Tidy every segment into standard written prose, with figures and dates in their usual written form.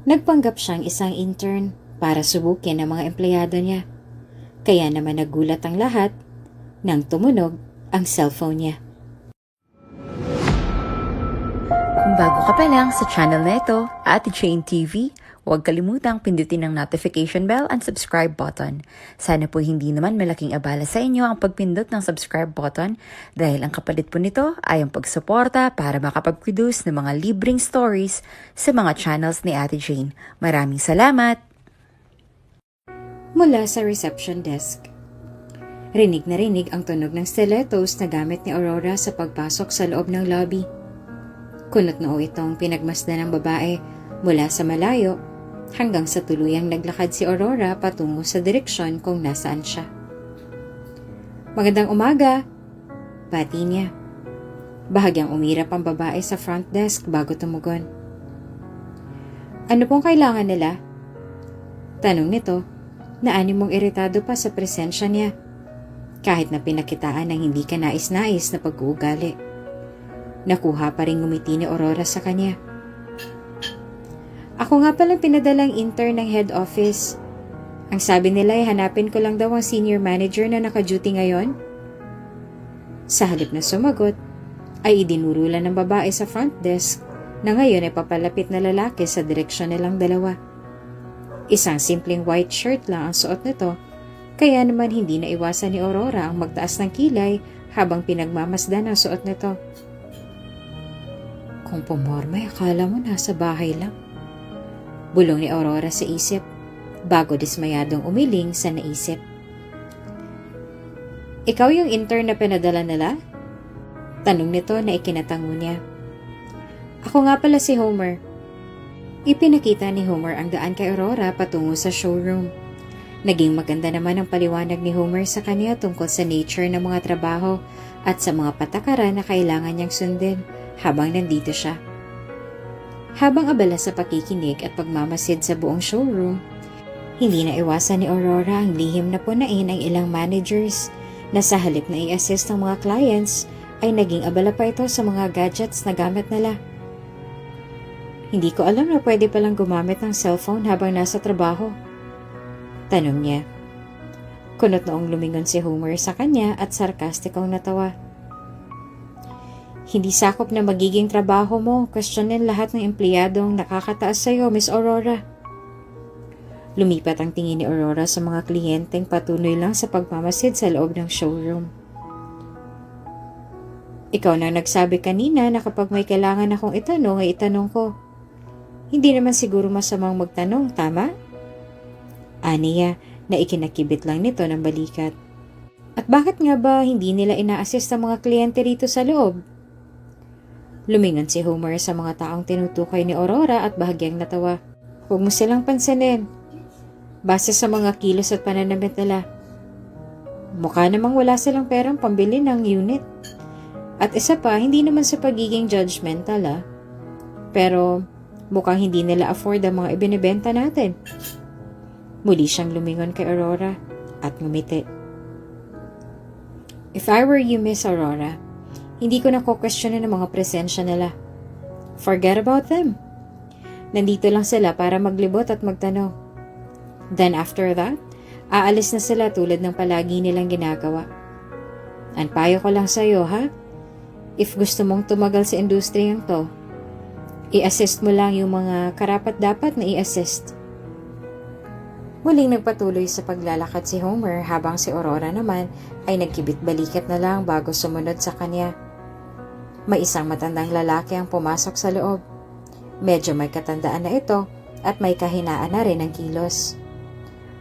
Nagpanggap siyang isang intern para subukin ang mga empleyado niya. Kaya naman nagulat ang lahat nang tumunog ang cellphone niya. Kung bago ka pa lang sa channel na ito, Ate Jane TV, huwag kalimutang pindutin ang notification bell and subscribe button. Sana po hindi naman malaking abala sa inyo ang pagpindot ng subscribe button dahil ang kapalit po nito ay ang pagsuporta para makapag-produce ng mga libreng stories sa mga channels ni Ate Jane. Maraming salamat! Mula sa reception desk. Rinig na rinig ang tunog ng stilettos na gamit ni Aurora sa pagpasok sa loob ng lobby. Kunot noo itong pinagmasdan ng babae mula sa malayo hanggang sa tuluyang naglakad si Aurora patungo sa direksyon kung nasaan siya. "Magandang umaga," bati niya. Bahagyang umirap ang babae sa front desk bago tumugon. "Ano pong kailangan nila?" Tanong nito na animong iritado pa sa presensya niya kahit na pinakitaan ng hindi ka nais-nais na pag-uugali. Nakuha pa rin ngumiti ni Aurora sa kanya. "Ako nga palang pinadalang intern ng head office. Ang sabi nila ay hanapin ko lang daw ang senior manager na naka-duty ngayon." Sa halip na sumagot, ay idinurulan ng babae sa front desk na ngayon ay papalapit na lalaki sa direksyon nilang dalawa. Isang simpleng white shirt lang ang suot nito, kaya naman hindi na iwasan ni Aurora ang magtaas ng kilay habang pinagmamasdan ang suot nito. Kung pumorma, akala mo nasa bahay lang. Bulong ni Aurora sa isip, bago dismayadong umiling sa naisip. "Ikaw yung intern na pinadala nila?" Tanong nito na ikinatango niya. "Ako nga pala si Homer." Ipinakita ni Homer ang daan kay Aurora patungo sa showroom. Naging maganda naman ang paliwanag ni Homer sa kanya tungkol sa nature ng mga trabaho at sa mga patakaran na kailangan niyang sundin habang nandito siya. Habang abala sa pakikinig at pagmamasid sa buong showroom, hindi na iwasan ni Aurora ang lihim na punain ang ilang managers na sa halip na i-assist ang mga clients ay naging abala pa ito sa mga gadgets na gamit nila. "Hindi ko alam na pwede palang gumamit ng cellphone habang nasa trabaho," tanong niya. Kunot noong lumingon si Homer sa kanya at sarkastikong natawa. "Hindi sakop na magiging trabaho mo, questionin lahat ng empleyadong nakakataas sa iyo, Miss Aurora." Lumipat ang tingin ni Aurora sa mga kliyenteng patuloy lang sa pagmamasid sa loob ng showroom. "Ikaw na nagsabi kanina na kapag may kailangan akong itanong ay itanong ko. Hindi naman siguro masamang magtanong, tama?" Aniya na ikinakibit lang nito ng balikat. "At bakit nga ba hindi nila ina-assist ang mga kliyente rito sa loob?" Lumingon si Homer sa mga taong tinutukoy ni Aurora at bahagyang natawa. "Huwag mo silang pansinin. Base sa mga kilos at pananamit nila, mukha namang wala silang perang pambili ng unit. At isa pa, hindi naman sa pagiging judgmental pero mukhang hindi nila afford ang mga ibinibenta natin." Muli siyang lumingon kay Aurora at ngumiti. "If I were you, Miss Aurora, hindi ko na ko-questionin ang mga presensya nila. Forget about them. Nandito lang sila para maglibot at magtanong. Then after that, aalis na sila tulad ng palagi nilang ginagawa. Ang payo ko lang sa'yo, ha? If gusto mong tumagal sa industriyang to, i-assist mo lang yung mga karapat-dapat na i-assist." Muling nagpatuloy sa paglalakad si Homer habang si Aurora naman ay nagkibit balikat na lang bago sumunod sa kanya. May isang matandang lalaki ang pumasok sa loob. Medyo may katandaan na ito at may kahinaan na rin ang kilos.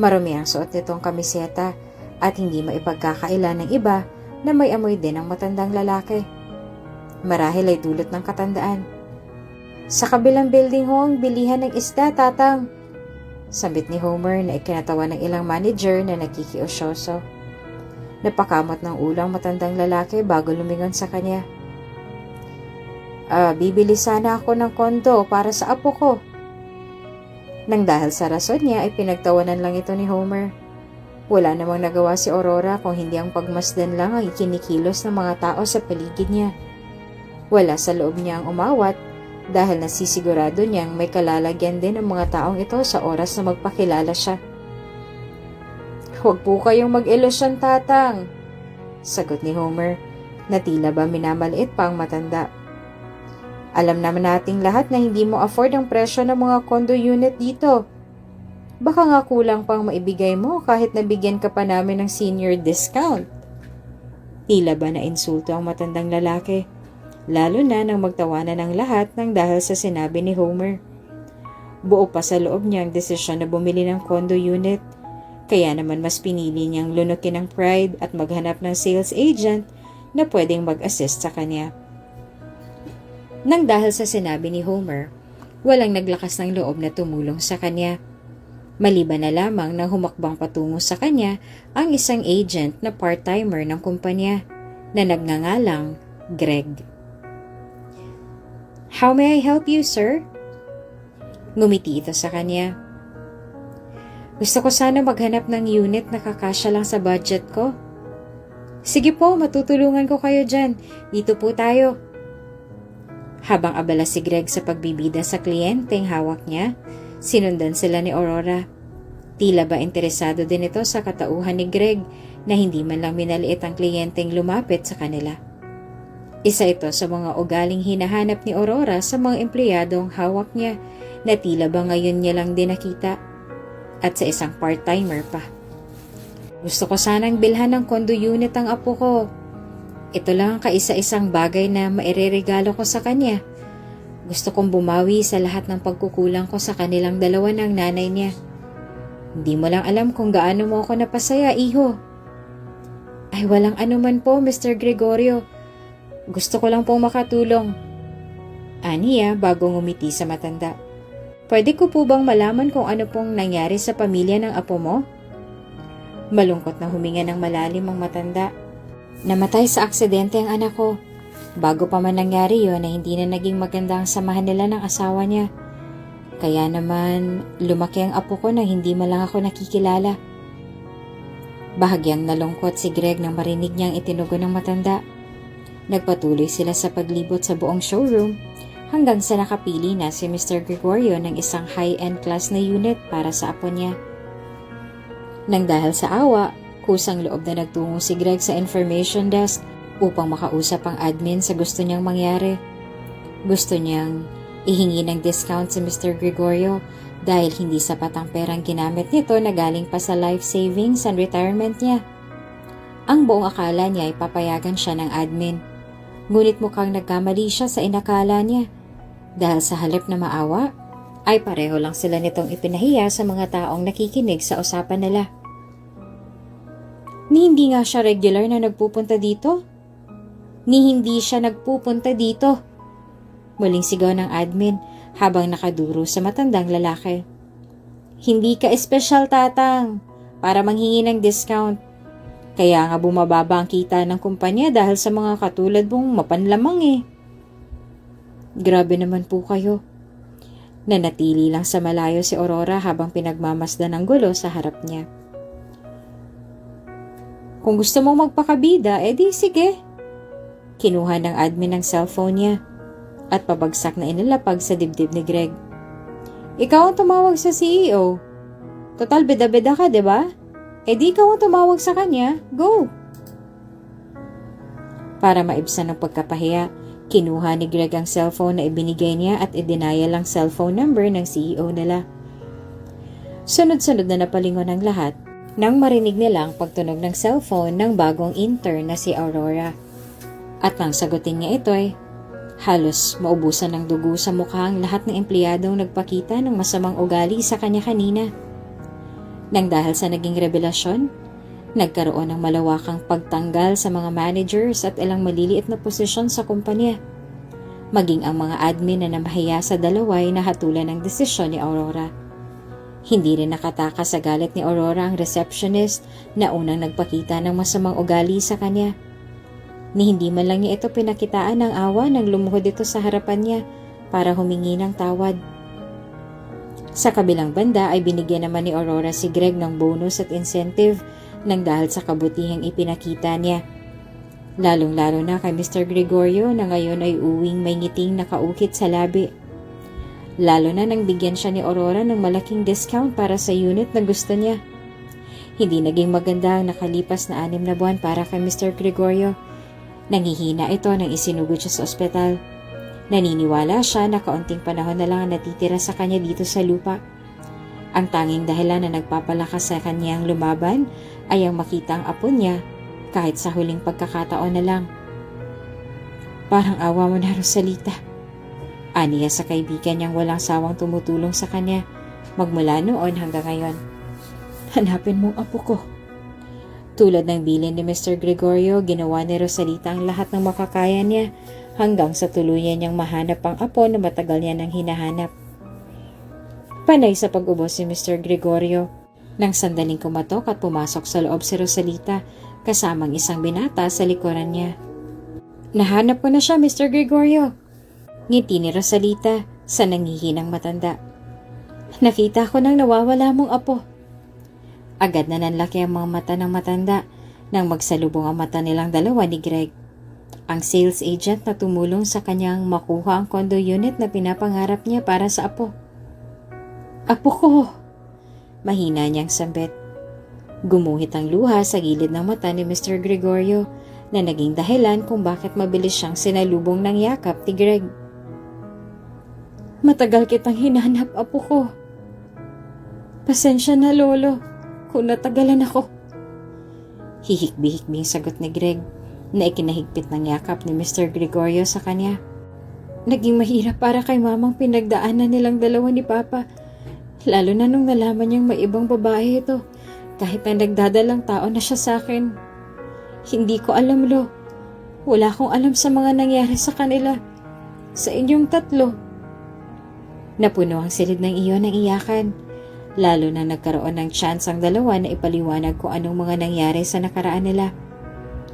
Marumi ang suot nitong kamiseta at hindi maipagkakaila ng iba na may amoy din ang matandang lalaki. Marahil ay dulot ng katandaan. "Sa kabilang building ho ang bilihan ng isda, tatang," sambit ni Homer na ikinatawa ng ilang manager na nakikiusyoso. Napakamot ng ulang matandang lalaki bago lumingon sa kanya. Bibili sana ako ng kondo para sa apo ko." Nang dahil sa rason niya ay pinagtawanan lang ito ni Homer. Wala namang nagawa si Aurora kung hindi ang pagmasdan lang ang ikinikilos ng mga tao sa paligid niya. Wala sa loob niya ang umawat dahil nasisigurado niyang may kalalagyan din ang mga taong ito sa oras na magpakilala siya. "Huwag po kayong mag-ilusyon, Tatang," sagot ni Homer, na tila ba minamaliit pa ang matanda. "Alam naman nating lahat na hindi mo afford ang presyo ng mga condo unit dito. Baka nga kulang pang maibigay mo kahit nabigyan ka pa namin ng senior discount." Tila ba na insulto ang matandang lalaki, lalo na nang magtawanan ng lahat ng dahil sa sinabi ni Homer. Buo pa sa loob niya ang desisyon na bumili ng condo unit, kaya naman mas pinili niyang lunukin ang pride at maghanap ng sales agent na pwedeng mag-assist sa kanya. Nang dahil sa sinabi ni Homer, walang naglakas ng loob na tumulong sa kanya. Maliban na lamang na humakbang patungo sa kanya ang isang agent na part-timer ng kumpanya na nagngangalang Greg. "How may I help you, sir?" Ngumiti ito sa kanya. "Gusto ko sana maghanap ng unit na kakasya lang sa budget ko." "Sige po, matutulungan ko kayo dyan. Dito po tayo." Habang abala si Greg sa pagbibida sa kliyenteng hawak niya, sinundan sila ni Aurora. Tila ba interesado din ito sa katauhan ni Greg na hindi man lang minaliit ang kliyenteng lumapit sa kanila. Isa ito sa mga ugaling hinahanap ni Aurora sa mga empleyadong hawak niya na tila ba ngayon niya lang din nakita, at sa isang part-timer pa. "Gusto ko sanang bilhan ng condo unit ang apo ko. Ito lang ang kaisa-isang bagay na maireregalo ko sa kanya. Gusto kong bumawi sa lahat ng pagkukulang ko sa kanilang dalawa ng nanay niya. Hindi mo lang alam kung gaano mo ako napasaya, iho." "Ay, walang anuman po, Mr. Gregorio. Gusto ko lang pong makatulong," aniya bago ngumiti sa matanda. "Pwede ko po bang malaman kung ano pong nangyari sa pamilya ng apo mo?" Malungkot na huminga ng malalim ang matanda. "Namatay sa aksidente ang anak ko. Bago pa man nangyari yon na hindi na naging maganda ang samahan nila ng asawa niya. Kaya naman lumaki ang apo ko na hindi man lang ako nakikilala." Bahagyang nalungkot si Greg nang marinig niyang itinugon ng matanda. Nagpatuloy sila sa paglibot sa buong showroom hanggang sa nakapili na si Mr. Gregorio ng isang high-end class na unit para sa apo niya. Nang dahil sa awa, kusang loob na nagtungo si Greg sa information desk upang makausap ang admin sa gusto niyang mangyari. Gusto niyang ihingi ng discount si Mr. Gregorio dahil hindi sapat ang perang ginamit nito na galing pa sa life savings and retirement niya. Ang buong akala niya ay papayagan siya ng admin. Ngunit mukhang nagkamali siya sa inakala niya dahil sa halip na maawa, ay pareho lang sila nitong ipinahiya sa mga taong nakikinig sa usapan nila. Ni hindi nga siya regular na nagpupunta dito? Ni hindi siya nagpupunta dito? Muling sigaw ng admin habang nakaduro sa matandang lalaki. "Hindi ka espesyal, Tatang, para manghingi ng discount. Kaya nga bumababa ang kita ng kumpanya dahil sa mga katulad mong mapanlamang eh." "Grabe naman po kayo." Nanatili lang sa malayo si Aurora habang pinagmamasdan ng gulo sa harap niya. "Kung gusto mong magpakabida, edi sige." Kinuha ng admin ng cellphone niya at pabagsak na inilapag sa dibdib ni Greg. "Ikaw ang tumawag sa CEO. Total bida-bida ka, diba? Eh di ikaw ang tumawag sa kanya. Go!" Para maibsan ang pagkapahiya, kinuha ni Greg ang cellphone na ibinigay niya at idinayal ang cellphone number ng CEO nila. Sunod-sunod na napalingon ang lahat nang marinig nila ang pagtunog ng cellphone ng bagong intern na si Aurora. At nang sagutin niya ito ay halos maubusan ng dugo sa mukha ang lahat ng empleyadong nagpakita ng masamang ugali sa kanya kanina. Nang dahil sa naging revelasyon, nagkaroon ng malawakang pagtanggal sa mga managers at ilang maliliit na posisyon sa kumpanya. Maging ang mga admin na namahiya sa dalawa ay nahatulan ng desisyon ni Aurora. Hindi rin nakatakas sa galit ni Aurora ang receptionist na unang nagpakita ng masamang ugali sa kanya. Ni hindi man lang niya ito pinakitaan ng awa nang lumuhod ito sa harapan niya para humingi ng tawad. Sa kabilang banda ay binigyan naman ni Aurora si Greg ng bonus at incentive nang dahil sa kabutihang ipinakita niya. Lalong-lalo na kay Mr. Gregorio na ngayon ay uwing may ngiting nakaukit sa labi. Lalo na nang bigyan siya ni Aurora ng malaking discount para sa unit na gusto niya. Hindi naging maganda ang nakalipas na 6 na buwan para kay Mr. Gregorio. Nangihina ito nang isinugod siya sa ospital. Naniniwala siya na kaunting panahon na lang ang natitira sa kanya dito sa lupa. Ang tanging dahilan na nagpapalakas sa kanyang lumaban ay ang makita ang apo niya kahit sa huling pagkakataon na lang. Parang awa mo na, Rosalita. Aniya sa kaibigan niyang walang sawang tumutulong sa kanya magmula noon hanggang ngayon. Hanapin mo ang apo ko. Tulad ng bilin ni Mr. Gregorio, ginawa ni Rosalita ang lahat ng makakaya niya hanggang sa tuluyan niyang mahanap ang apo na matagal niya nang hinahanap. Panay sa pag-ubos si Mr. Gregorio. Nang sandaling kumatok at pumasok sa loob si Rosalita kasamang isang binata sa likuran niya. Nahanap ko na siya, Mr. Gregorio. Ngiti ni Rosalita sa nangihinang matanda. Nakita ko nang nawawala mong apo. Agad na nanlaki ang mga mata ng matanda nang magsalubong ang mata nilang dalawa ni Greg. Ang sales agent na tumulong sa kanyang makuha ang condo unit na pinapangarap niya para sa apo. Apo ko! Mahina niyang sambit. Gumuhit ang luha sa gilid ng mata ni Mr. Gregorio na naging dahilan kung bakit mabilis siyang sinalubong ng yakap ni Greg. Matagal kitang hinanap, apo ko. Pasensya na, Lolo, kung natagalan ako. Hihikbi-hikbing sagot ni Greg na ikinahigpit ng yakap ni Mr. Gregorio sa kanya. Naging mahirap para kay mamang pinagdaanan nilang dalawa ni Papa. Lalo na nung nalaman niyang may ibang babae ito, kahit na nagdadalang tao na siya sa akin. Hindi ko alam, Lo. Wala akong alam sa mga nangyari sa kanila. Sa inyong tatlo. Napuno ang silid ng iyon ng iyakan, lalo na nagkaroon ng chance ang dalawa na ipaliwanag kung anong mga nangyari sa nakaraan nila.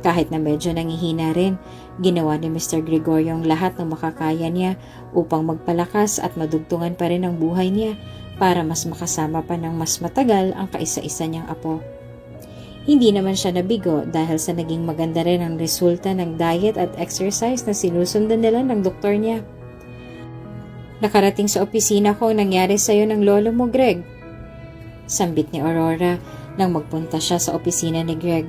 Kahit na medyo nangihina rin, ginawa ni Mr. Gregorio ang lahat ng makakaya niya upang magpalakas at madugtungan pa rin ang buhay niya para mas makasama pa ng mas matagal ang kaisa-isa niyang apo. Hindi naman siya nabigo dahil sa naging maganda rin ang resulta ng diet at exercise na sinusundan nila ng doktor niya. Nakarating sa opisina ko ang nangyari sa'yo ng lolo mo, Greg. Sambit ni Aurora nang magpunta siya sa opisina ni Greg.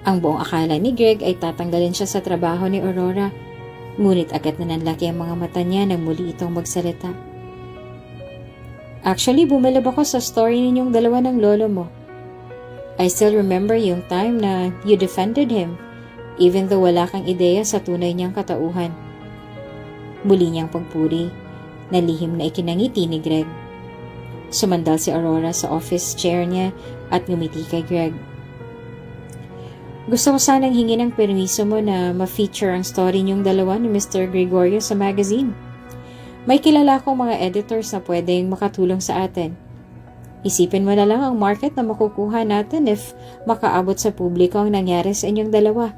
Ang buong akala ni Greg ay tatanggalin siya sa trabaho ni Aurora, ngunit agad na nanlaki ang mga mata niya nang muli itong magsalita. Actually, bumilib ako sa story ninyong dalawa ng lolo mo. I still remember yung time na you defended him, even though wala kang ideya sa tunay niyang katauhan. Muli niyang pagpuri, na lihim na ikinangiti ni Greg. Sumandal si Aurora sa office chair niya at ngumiti kay Greg. Gusto ko sanang hingi ng permiso mo na ma-feature ang story niyong dalawa ni Mr. Gregorio sa magazine. May kilala akong mga editors na pwedeng makatulong sa atin. Isipin mo na lang ang market na makukuha natin if makaabot sa publiko ang nangyari sa inyong dalawa.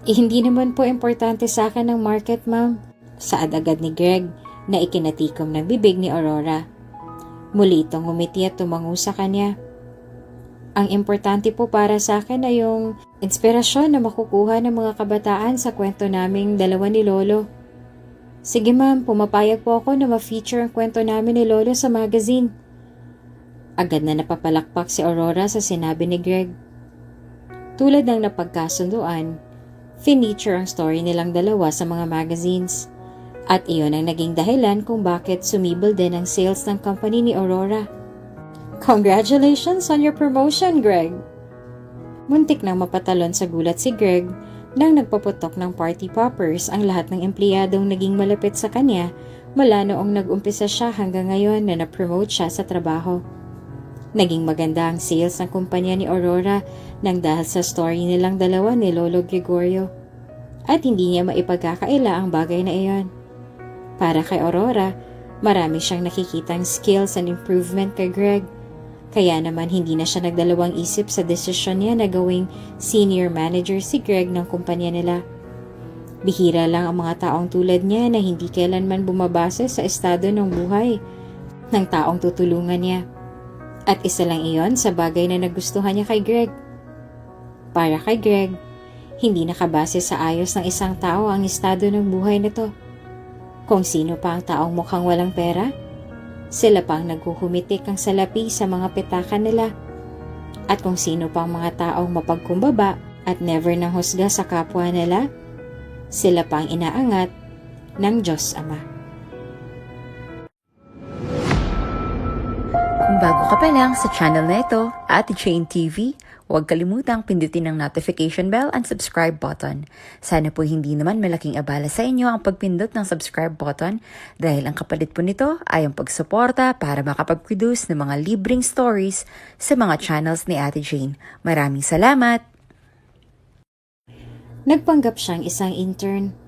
Hindi naman po importante sa akin ang market, ma'am. Saad agad ni Greg na ikinatikom ng bibig ni Aurora. Muli itong ngumiti at tumango sa kanya. Ang importante po para sa akin ay yung inspirasyon na makukuha ng mga kabataan sa kwento naming dalawa ni Lolo. Sige ma'am, pumapayag po ako na ma-feature ang kwento namin ni Lolo sa magazine. Agad na napapalakpak si Aurora sa sinabi ni Greg. Tulad ng napagkasunduan, feature ang story nilang dalawa sa mga magazines. At iyon ang naging dahilan kung bakit sumibol din ang sales ng company ni Aurora. Congratulations on your promotion, Greg! Muntik nang mapatalon sa gulat si Greg nang nagpaputok ng party poppers ang lahat ng empleyadong naging malapit sa kanya mula noong nag-umpisa siya hanggang ngayon na na-promote siya sa trabaho. Naging maganda ang sales ng kumpanya ni Aurora nang dahil sa story nilang dalawa ni Lolo Gregorio. At hindi niya maipagkakaila ang bagay na iyon. Para kay Aurora, marami siyang nakikitang skills and improvement kay Greg. Kaya naman hindi na siya nagdalawang isip sa desisyon niya na gawing senior manager si Greg ng kumpanya nila. Bihira lang ang mga taong tulad niya na hindi kailanman bumabase sa estado ng buhay ng taong tutulungan niya. At isa lang iyon sa bagay na nagustuhan niya kay Greg. Para kay Greg, hindi nakabase sa ayos ng isang tao ang estado ng buhay nito. Kung sino pa ang taong mukhang walang pera, sila pa ang naghuhumitik ang salapi sa mga petakan nila. At kung sino pa ang mga taong mapagkumbaba at never nang husga sa kapwa nila, sila pa ang inaangat ng Diyos Ama. Kung bago ka pa lang sa channel na ito, Ate Jane TV, huwag kalimutang pindutin ang notification bell and subscribe button. Sana po hindi naman malaking abala sa inyo ang pagpindot ng subscribe button dahil ang kapalit po nito ay ang pagsuporta para makapag-produce ng mga libreng stories sa mga channels ni Ate Jane. Maraming salamat! Nagpanggap siyang isang intern.